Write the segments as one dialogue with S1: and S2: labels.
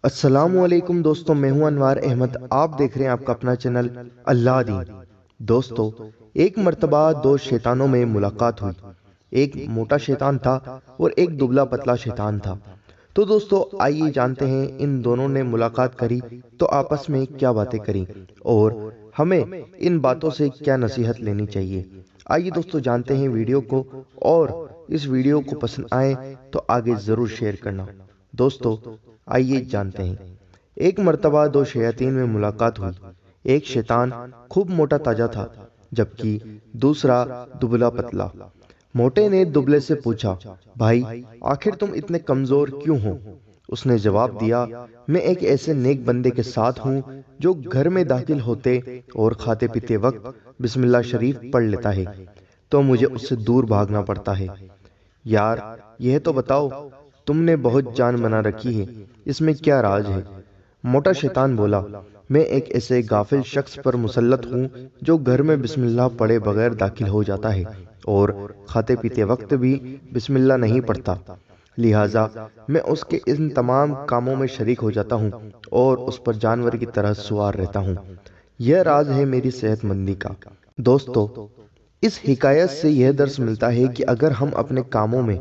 S1: السلام علیکم دوستوں، میں ہوں انوار احمد۔ آپ دیکھ رہے ہیں آپ کا اپنا چینل اللہ دین۔ دوستوں، ایک مرتبہ دو شیطانوں میں ملاقات ہوئی۔ ایک موٹا شیطان تھا اور ایک دبلا پتلا شیطان تھا۔ تو دوستوں آئیے جانتے ہیں ان دونوں نے ملاقات کری تو آپس میں کیا باتیں کری اور ہمیں ان باتوں سے کیا نصیحت لینی چاہیے۔ آئیے دوستوں جانتے ہیں ویڈیو کو، اور اس ویڈیو کو پسند آئے تو آگے ضرور شیئر کرنا۔ دوستوں آئیے جانتے ہیں۔ ایک مرتبہ دو شیاطین میں ملاقات ہوئی۔ ایک شیطان خوب موٹا تازہ تھا، جبکہ دوسرا دبلا پتلا۔ موٹے نے دبلے سے پوچھا، بھائی آخر تم اتنے کمزور کیوں ہو؟ اس نے جواب دیا، میں ایک ایسے نیک بندے کے ساتھ ہوں جو گھر میں داخل ہوتے اور کھاتے پیتے وقت بسم اللہ شریف پڑھ لیتا ہے، تو مجھے اس سے دور بھاگنا پڑتا ہے۔ یار یہ تو بتاؤ، تم نے بہت جان بنا رکھی ہے، اس میں کیا راز ہے؟ موٹا شیطان بولا، میں ایک ایسے غافل شخص پر مسلط ہوں جو گھر میں بسم اللہ پڑھے بغیر داخل ہو جاتا ہے اور کھاتے پیتے وقت بھی بسم اللہ نہیں پڑھتا، لہٰذا میں اس کے ان تمام کاموں میں شریک ہو جاتا ہوں اور اس پر جانور کی طرح سوار رہتا ہوں۔ یہ راز ہے میری صحت مندی کا۔ دوستو اس حکایت سے یہ درس ملتا ہے کہ اگر ہم اپنے کاموں میں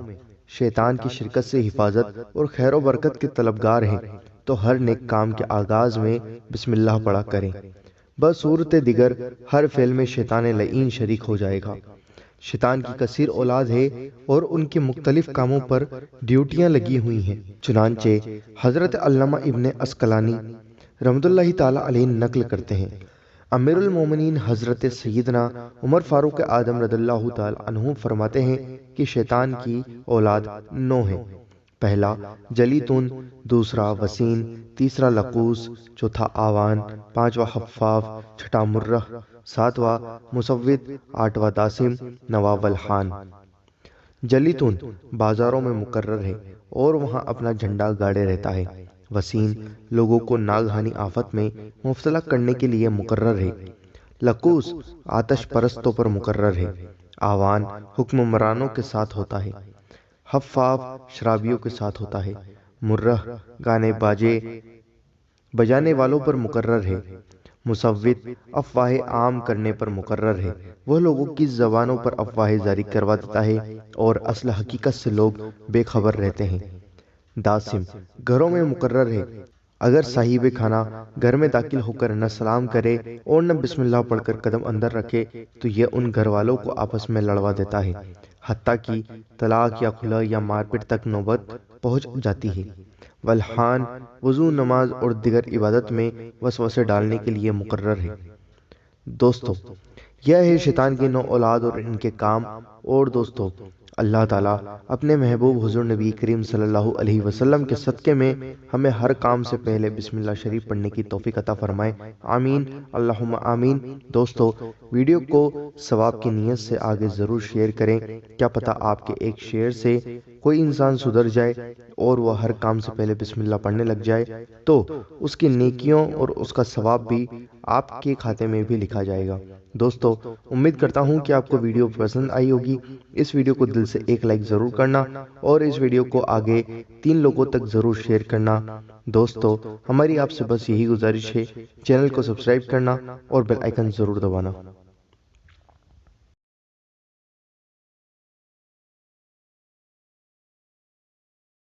S1: شیطان کی شرکت سے حفاظت اور خیر و برکت کے طلبگار ہیں تو ہر نیک کام کے آغاز میں بسم اللہ پڑھا کریں، بصورت دیگر ہر فعل میں شیطان لعین شریک ہو جائے گا۔ شیطان کی کثیر اولاد ہے اور ان کے مختلف کاموں پر ڈیوٹیاں لگی ہوئی ہیں۔ چنانچہ حضرت علامہ ابن عسقلانی رحمۃ اللہ تعالی علیہ نقل کرتے ہیں، امیر المومنین حضرت سیدنا عمر فاروق اعظم رضی اللہ تعالی عنہ فرماتے ہیں کہ شیطان کی اولاد 9 ہیں۔ پہلا جلیتون، دوسرا وسین، تیسرا لقوس، چوتھا آوان، پانچواں حفاف، چھٹا مرہ، ساتواں مسوت، آٹھواں داسم، نواں ولحان۔ جلیتون بازاروں میں مقرر ہے اور وہاں اپنا جھنڈا گاڑے رہتا ہے۔ وسیم لوگوں کو ناگہانی آفت میں مبتلا کرنے کے لیے مقرر ہے۔ لقوس آتش پرستوں پر مقرر ہے۔ آوان حکمرانوں کے ساتھ ہوتا ہے۔ حفاف شرابیوں کے ساتھ ہوتا ہے۔ مرہ گانے بجانے والوں پر مقرر ہے۔ مسوت افواہ عام کرنے پر مقرر ہے، وہ لوگوں کی زبانوں پر افواہ جاری کروا دیتا ہے اور اصل حقیقت سے لوگ بے خبر رہتے ہیں۔ داسم گھروں میں مقرر ہے، اگر صاحب کھانا گھر میں داخل ہو کر نہ سلام کرے اور نہ بسم اللہ پڑھ کر قدم اندر رکھے تو یہ ان گھر والوں کو آپس میں لڑوا دیتا ہے، حتیٰ کہ طلاق یا خلع یا مار پیٹ تک نوبت پہنچ جاتی ہے۔ ولحان وضو، نماز اور دیگر عبادت میں وسوسے ڈالنے کے لیے مقرر ہے۔ دوستو یہ ہے شیطان کی 9 اولاد اور ان کے کام۔ اور دوستو اللہ تعالیٰ اپنے محبوب حضور نبی کریم صلی اللہ علیہ وسلم کے صدقے میں ہمیں ہر کام سے پہلے بسم اللہ شریف پڑھنے کی توفیق عطا فرمائے، آمین اللہم آمین۔ دوستو ویڈیو کو ثواب کی نیت سے آگے ضرور شیئر کریں، کیا پتہ آپ کے ایک شیئر سے کوئی انسان سدھر جائے اور وہ ہر کام سے پہلے بسم اللہ پڑھنے لگ جائے تو اس کی نیکیوں اور اس کا ثواب بھی آپ کے کھاتے میں بھی لکھا جائے گا۔ دوستو امید کرتا ہوں کہ آپ کو ویڈیو پسند آئی ہوگی۔ اس ویڈیو کو دل سے ایک لائک ضرور کرنا اور اس ویڈیو کو آگے 3 لوگوں تک ضرور شیئر کرنا۔ دوستو ہماری آپ سے بس یہی گزارش ہے، چینل کو سبسکرائب کرنا اور بیل آئیکن ضرور دبانا۔